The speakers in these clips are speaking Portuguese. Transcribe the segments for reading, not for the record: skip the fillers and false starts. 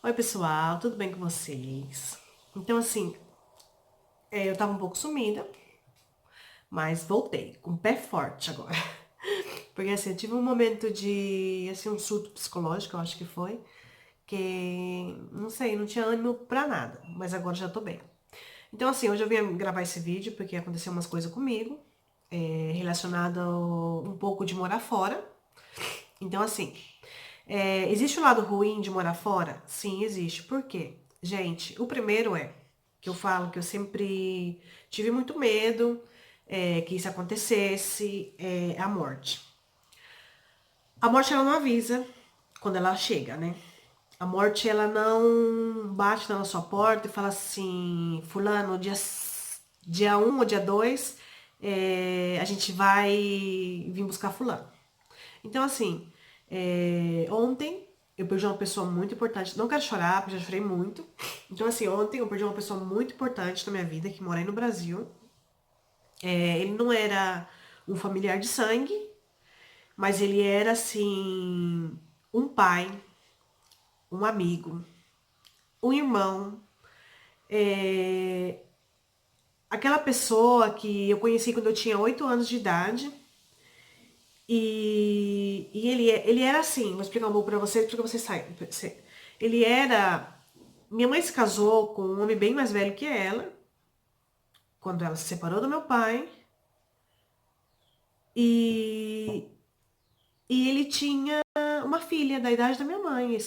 Oi, pessoal, tudo bem com vocês? Então, assim, eu tava um pouco sumida, mas voltei com o pé forte agora. Porque, assim, eu tive um momento de, assim, um surto psicológico, eu acho que foi, que, não sei, não tinha ânimo pra nada, mas agora já tô bem. Então, assim, hoje eu vim gravar esse vídeo porque aconteceu umas coisas comigo, relacionado um pouco de morar fora. Então, assim, existe o lado ruim de morar fora? Sim, existe. Por quê? Gente, o primeiro é que eu falo que eu sempre tive muito medo que isso acontecesse, a morte. A morte ela não avisa quando ela chega, né? A morte ela não bate na sua porta e fala assim, fulano, dia um ou dia 2 a gente vai vir buscar fulano. Então, assim, ontem eu perdi uma pessoa muito importante. Não quero chorar, porque já chorei muito. Então, assim, ontem eu perdi uma pessoa muito importante na minha vida, que mora aí no Brasil. Ele não era um familiar de sangue, mas ele era, assim, um pai, um amigo, um irmão. Aquela pessoa que eu conheci quando eu tinha 8 anos de idade. E ele era assim, vou explicar um pouco pra vocês, porque vocês saibam. Ele era. Minha mãe se casou com um homem bem mais velho que ela, quando ela se separou do meu pai. E, e ele tinha uma filha da idade da minha mãe.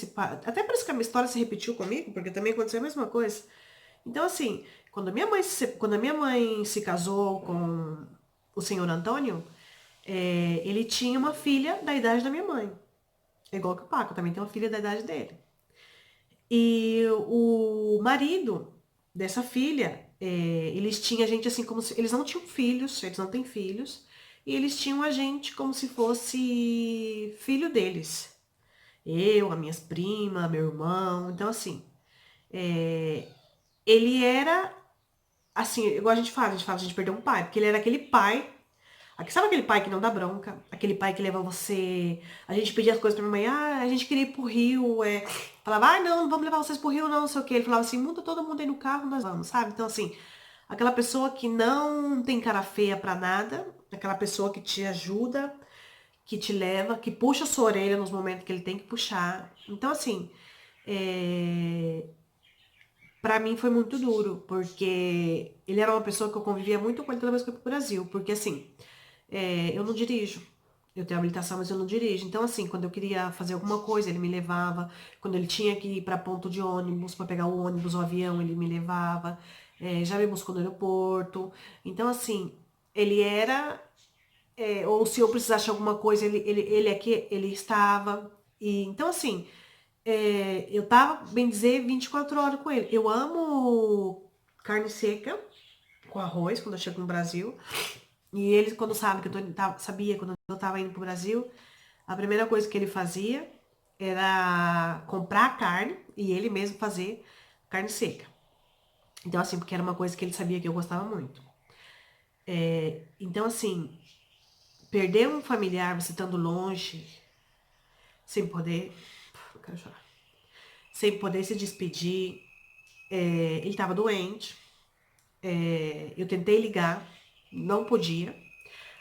Até parece que a minha história se repetiu comigo, porque também aconteceu a mesma coisa. Então, assim, quando a minha mãe se casou com o senhor Antônio, ele tinha uma filha da idade da minha mãe. É igual que o Paco, também tem uma filha da idade dele. E o marido dessa filha, eles tinham a gente assim como se. Eles não tinham filhos, eles não têm filhos. E eles tinham a gente como se fosse filho deles. Eu, as minhas primas, meu irmão. Então, assim, é, ele era assim, igual a gente perdeu um pai, porque ele era aquele pai. Sabe aquele pai que não dá bronca? Aquele pai que leva você. A gente pedia as coisas pra minha mãe, a gente queria ir pro Rio. Falava, não, não vamos levar vocês pro Rio, não, não sei o quê. Ele falava assim, muda todo mundo aí no carro, nós vamos, sabe? Então, assim, aquela pessoa que não tem cara feia pra nada, aquela pessoa que te ajuda, que te leva, que puxa a sua orelha nos momentos que ele tem que puxar. Então, assim, é... para mim foi muito duro, porque ele era uma pessoa que eu convivia muito com ele toda vez que eu fui pro Brasil. Porque, assim, eu não dirijo. Eu tenho habilitação, mas eu não dirijo. Então, assim, quando eu queria fazer alguma coisa, ele me levava. Quando ele tinha que ir para ponto de ônibus, para pegar o ônibus, o avião, ele me levava. Já me buscou no aeroporto. Então, assim, ele era. Ou se eu precisasse de alguma coisa, ele aqui, ele estava. Então, assim, eu tava, bem dizer, 24 horas com ele. Eu amo carne seca com arroz quando eu chego no Brasil. E ele, quando sabe que sabia quando eu tava indo pro Brasil, a primeira coisa que ele fazia era comprar a carne e ele mesmo fazer carne seca. Então, assim, porque era uma coisa que ele sabia que eu gostava muito. Então, assim, perder um familiar você estando longe, sem poder. Eu quero chorar. Sem poder se despedir. Ele tava doente. Eu tentei ligar, não podia.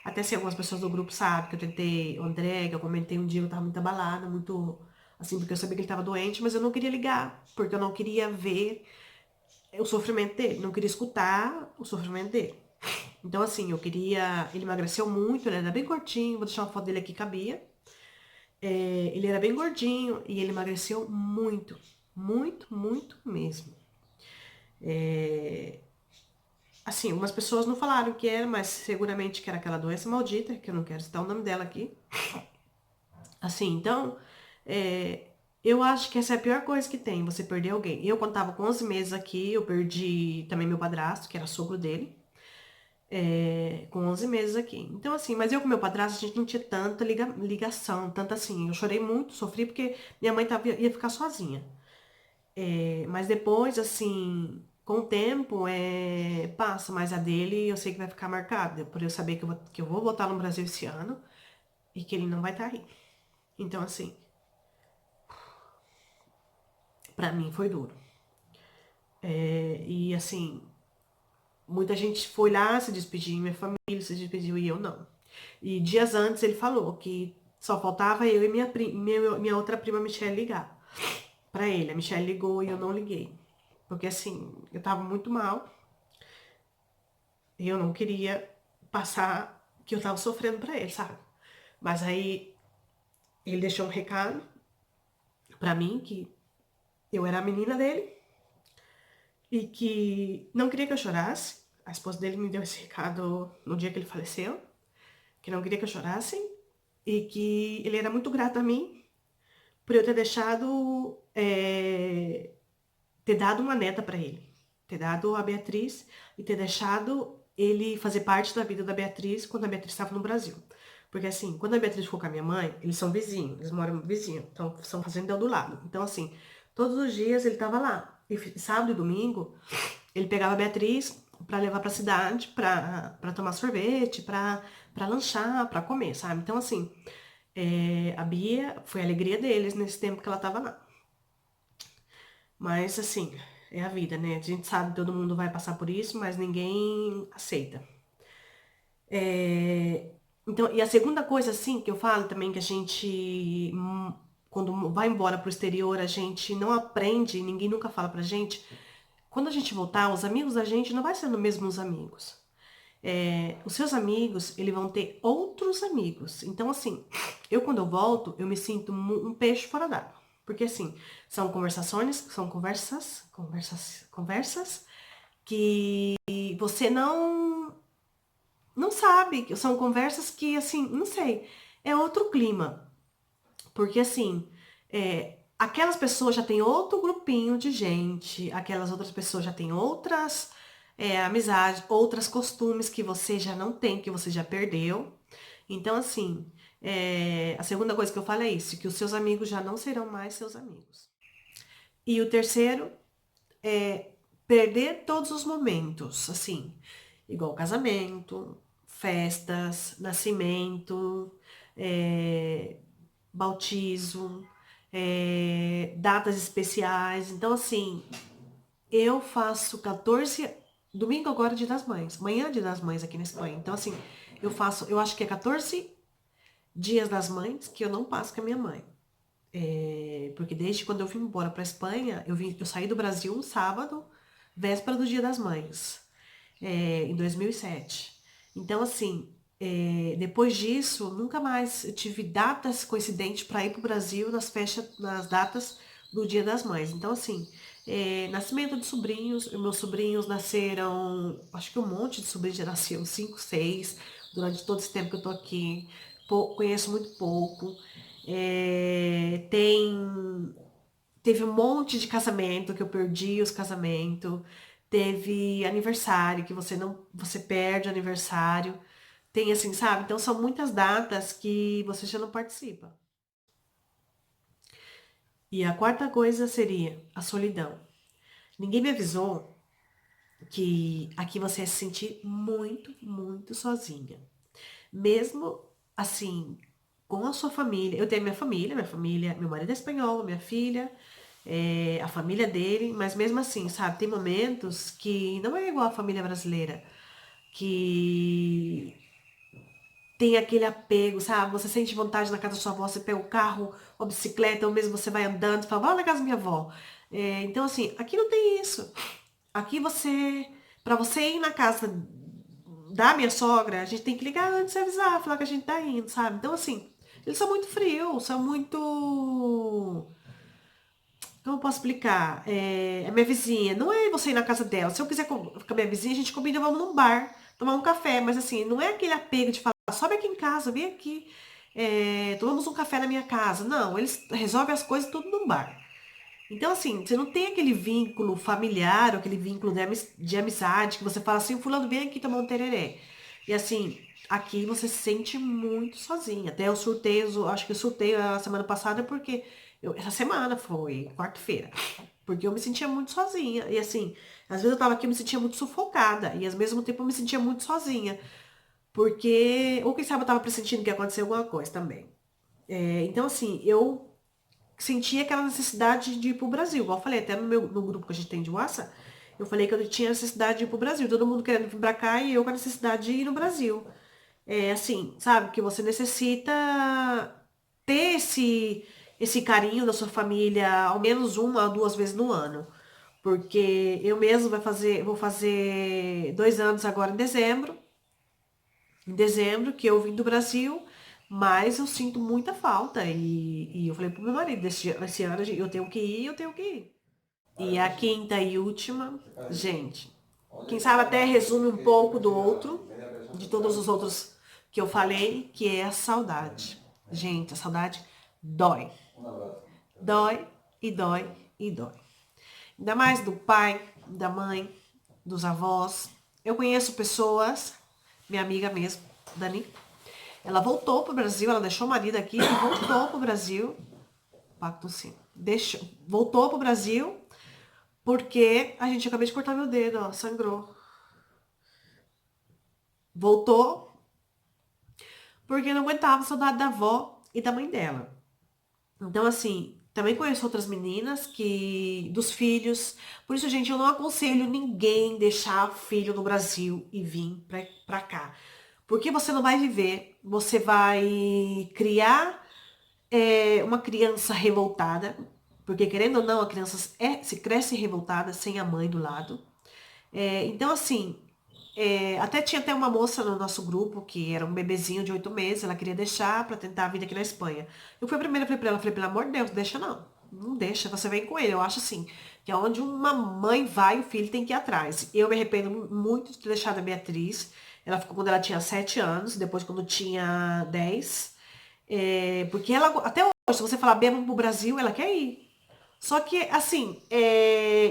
Até se algumas pessoas do grupo sabem que eu tentei, o André, que eu comentei um dia, eu tava muito abalada, muito assim, porque eu sabia que ele tava doente, mas eu não queria ligar, porque eu não queria ver o sofrimento dele, não queria escutar o sofrimento dele. Então, assim, eu queria. Ele emagreceu muito, ele era bem gordinho, vou deixar uma foto dele aqui, cabia. Ele era bem gordinho e ele emagreceu muito, muito, muito mesmo. Assim, algumas pessoas não falaram o que era, mas seguramente que era aquela doença maldita, que eu não quero citar o nome dela aqui. Assim, então, é, eu acho que essa é a pior coisa que tem, você perder alguém. Eu, quando tava com 11 meses aqui, eu perdi também meu padrasto, que era sogro dele, com 11 meses aqui. Então, assim, mas eu com meu padrasto, a gente não tinha tanta ligação, tanta assim. Eu chorei muito, sofri, porque minha mãe ia ficar sozinha. Mas depois, assim, com o tempo, passa, mas a dele eu sei que vai ficar marcada, por eu saber que eu vou voltar no Brasil esse ano e que ele não vai estar aí. Então, assim, Pra mim foi duro. E assim, muita gente foi lá se despedir, minha família se despediu e eu não. E dias antes ele falou que só faltava eu e minha outra prima Michelle ligar pra ele. A Michelle ligou e eu não liguei. Porque assim, eu tava muito mal e eu não queria passar que eu tava sofrendo pra ele, sabe? Mas aí ele deixou um recado pra mim que eu era a menina dele e que não queria que eu chorasse. A esposa dele me deu esse recado no dia que ele faleceu, que não queria que eu chorasse e que ele era muito grato a mim por eu ter deixado, ter dado uma neta pra ele, ter dado a Beatriz e ter deixado ele fazer parte da vida da Beatriz quando a Beatriz estava no Brasil. Porque assim, quando a Beatriz ficou com a minha mãe, eles são vizinhos, eles moram vizinho, então são fazenda do lado. Então assim, todos os dias ele tava lá. E sábado e domingo, ele pegava a Beatriz pra levar pra cidade, pra tomar sorvete, pra lanchar, pra comer, sabe? Então assim, a Bia foi a alegria deles nesse tempo que ela tava lá. Mas assim, é a vida, né? A gente sabe que todo mundo vai passar por isso, mas ninguém aceita. Então, e a segunda coisa, assim, que eu falo também, que a gente, quando vai embora pro exterior, a gente não aprende, ninguém nunca fala pra gente. Quando a gente voltar, os amigos da gente não vai ser os mesmos amigos. Os seus amigos, eles vão ter outros amigos. Então, assim, eu quando eu volto, eu me sinto um peixe fora d'água. Porque, assim, são conversações, são conversas que você não sabe. São conversas que, assim, não sei, é outro clima. Porque, assim, aquelas pessoas já têm outro grupinho de gente, aquelas outras pessoas já têm outras amizades, outros costumes que você já não tem, que você já perdeu. Então, assim, a segunda coisa que eu falo é isso, que os seus amigos já não serão mais seus amigos. E o terceiro é perder todos os momentos, assim, igual casamento, festas, nascimento, é, bautizo, datas especiais. Então, assim, eu faço 14. Domingo agora é Dia das Mães. Amanhã é Dia das Mães aqui na Espanha. Então, assim, eu acho que é 14 dias das mães que eu não passo com a minha mãe. Porque desde quando eu vim embora pra Espanha, eu saí do Brasil um sábado, véspera do Dia das Mães, em 2007. Então, assim, depois disso, nunca mais eu tive datas coincidentes para ir pro Brasil nas datas do Dia das Mães. Então, assim, nascimento de sobrinhos, meus sobrinhos nasceram, acho que um monte de sobrinhos já nasceram, 5, 6, durante todo esse tempo que eu tô aqui. Conheço muito pouco. Teve um monte de casamento que eu perdi os casamentos. Teve aniversário que você perde o aniversário. Tem assim, sabe? Então são muitas datas que você já não participa. E a quarta coisa seria a solidão. Ninguém me avisou que aqui você ia se sentir muito, muito sozinha. Mesmo assim, com a sua família. Eu tenho minha família, meu marido é espanhol, minha filha, a família dele, mas mesmo assim, sabe, tem momentos que não é igual a família brasileira, que tem aquele apego, sabe? Você sente vontade na casa da sua avó, você pega o carro, ou bicicleta, ou mesmo você vai andando, e fala, vai lá na casa da minha avó. Então, assim, aqui não tem isso. Aqui pra você ir na casa da minha sogra, a gente tem que ligar antes e avisar, falar que a gente tá indo, sabe? Então, assim, eles são muito frios, são muito. Como eu posso explicar? A minha vizinha, não é você ir na casa dela. Se eu quiser com a minha vizinha, a gente combina, vamos num bar, tomar um café, mas assim, não é aquele apego de falar, sobe aqui em casa, vem aqui, tomamos um café na minha casa. Não, eles resolvem as coisas tudo num bar. Então, assim, você não tem aquele vínculo familiar, ou aquele vínculo de amizade, que você fala assim, fulano, vem aqui tomar um tereré. E assim, aqui você se sente muito sozinha. Até os sorteios, eu acho que o sorteio a semana passada é porque, essa semana foi, quarta-feira, porque eu me sentia muito sozinha. E assim, às vezes eu tava aqui, eu me sentia muito sufocada, e ao mesmo tempo eu me sentia muito sozinha. Porque, ou quem sabe eu tava pressentindo que ia acontecer alguma coisa também. Então, assim, eu senti aquela necessidade de ir pro Brasil. Igual eu falei, até no grupo que a gente tem de WhatsApp, eu falei que eu tinha necessidade de ir pro Brasil. Todo mundo querendo vir pra cá e eu com a necessidade de ir no Brasil. É assim, sabe? Que você necessita ter esse carinho da sua família ao menos uma ou duas vezes no ano. Porque eu mesmo vou fazer 2 anos agora em dezembro. Em dezembro, que eu vim do Brasil, mas eu sinto muita falta. E eu falei pro meu marido, esse ano eu tenho que ir, eu tenho que ir. E a quinta e última, gente, quem sabe até resume um pouco do outro, de todos os outros que eu falei, que é a saudade. Gente, a saudade dói. Dói e dói e dói. Ainda mais do pai, da mãe, dos avós. Eu conheço pessoas, minha amiga mesmo, Dani, ela voltou pro Brasil, ela deixou o marido aqui e voltou pro Brasil. Pacto sim. Deixou, voltou pro Brasil porque a gente acabei de cortar meu dedo, ó, sangrou. Voltou porque não aguentava a saudade da avó e da mãe dela. Então, assim, também conheço outras meninas que, dos filhos. Por isso, gente, eu não aconselho ninguém deixar o filho no Brasil e vir pra cá. Porque você não vai viver, você vai criar uma criança revoltada. Porque, querendo ou não, a criança se cresce revoltada sem a mãe do lado. Então, assim, até tinha até uma moça no nosso grupo que era um bebezinho de 8 meses, ela queria deixar pra tentar a vida aqui na Espanha. Eu fui a primeira, falei pra ela, falei, pelo amor de Deus, deixa não. Não deixa, você vem com ele. Eu acho assim, que aonde uma mãe vai, o filho tem que ir atrás. Eu me arrependo muito de ter deixado a Beatriz. Ela ficou quando ela tinha 7 anos, depois quando tinha 10. Porque ela, até hoje, se você falar, bem, vamos pro Brasil, ela quer ir. Só que, assim,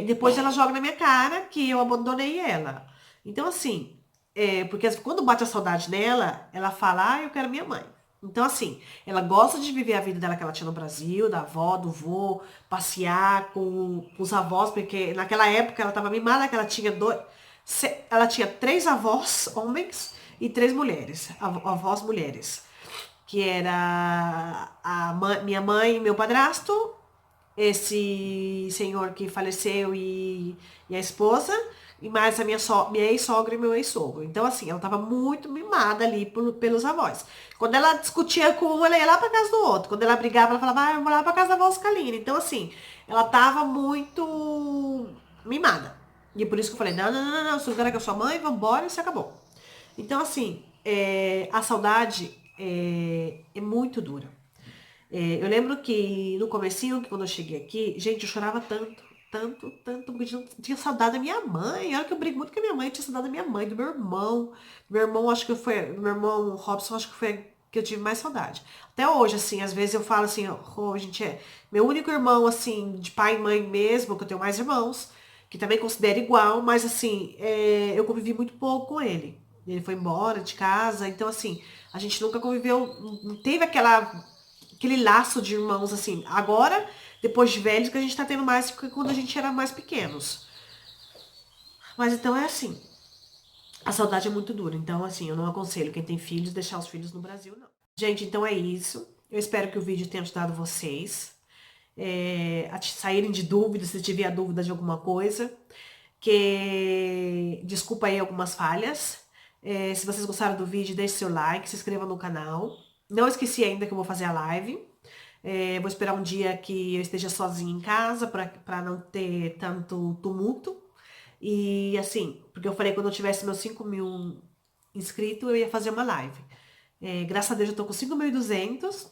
depois ela joga na minha cara que eu abandonei ela. Então, assim, porque quando bate a saudade nela, ela fala, eu quero minha mãe. Então, assim, ela gosta de viver a vida dela que ela tinha no Brasil, da avó, do vô, passear com os avós, porque naquela época ela tava mimada, que ela tinha ela tinha 3 avós, homens, e 3 mulheres, avós mulheres. Que era minha mãe e meu padrasto, esse senhor que faleceu e a esposa, e mais a minha ex-sogra e meu ex-sogro. Então, assim, ela tava muito mimada ali pelos avós. Quando ela discutia com um, ela ia lá pra casa do outro. Quando ela brigava, ela falava, eu vou lá pra casa da avó Scalina. Então, assim, ela tava muito mimada. E por isso que eu falei, não, não, não, não, você não quer com a sua mãe, vambora e se acabou. Então, assim, a saudade é muito dura. Eu lembro que no comecinho, que quando eu cheguei aqui, gente, eu chorava tanto, tanto, tanto, porque eu tinha saudade da minha mãe. Olha que eu brigo muito com a minha mãe, eu tinha saudade da minha mãe, do meu irmão. Meu irmão, acho que foi, meu irmão Robson, acho que foi que eu tive mais saudade. Até hoje, assim, às vezes eu falo assim, gente, meu único irmão, assim, de pai e mãe mesmo, que eu tenho mais irmãos, que também considero igual, mas assim, eu convivi muito pouco com ele. Ele foi embora de casa, então assim, a gente nunca conviveu, não teve aquele laço de irmãos, assim. Agora, depois de velhos, que a gente tá tendo mais que quando a gente era mais pequenos. Mas então é assim. A saudade é muito dura. Então, assim, eu não aconselho quem tem filhos deixar os filhos no Brasil, não. Gente, então é isso. Eu espero que o vídeo tenha ajudado vocês a saírem de dúvidas, se tiver dúvida de alguma coisa. Desculpa aí algumas falhas. Se vocês gostaram do vídeo, deixe seu like, se inscreva no canal. Não esqueci ainda que eu vou fazer a live. Vou esperar um dia que eu esteja sozinha em casa para não ter tanto tumulto. E assim, porque eu falei que quando eu tivesse meus 5.000 inscritos, eu ia fazer uma live. Graças a Deus eu tô com 5.200.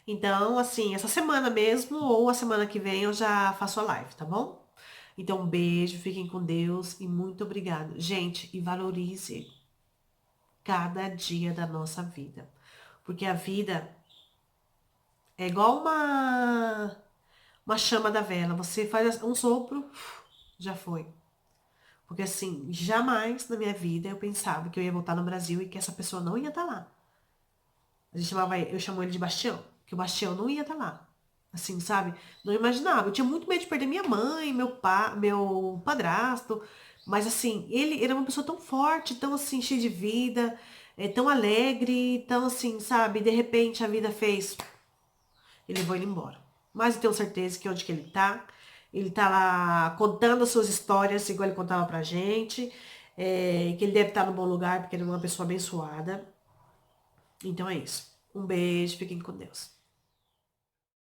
Então, assim, essa semana mesmo ou a semana que vem eu já faço a live, tá bom? Então, um beijo, fiquem com Deus e muito obrigada. Gente, e valorize cada dia da nossa vida. Porque a vida é igual uma chama da vela. Você faz um sopro, já foi. Porque assim, jamais na minha vida eu pensava que eu ia voltar no Brasil e que essa pessoa não ia estar lá. Eu chamo ele de Bastião, que o Bastião não ia estar lá. Assim, sabe? Não imaginava. Eu tinha muito medo de perder minha mãe, meu padrasto. Mas assim, ele era uma pessoa tão forte, tão assim, cheia de vida, tão alegre, tão assim, sabe? De repente a vida fez. Ele levou ele embora. Mas eu tenho certeza que onde que ele tá lá contando as suas histórias, igual ele contava pra gente, que ele deve estar no bom lugar, porque ele é uma pessoa abençoada. Então é isso. Um beijo, fiquem com Deus.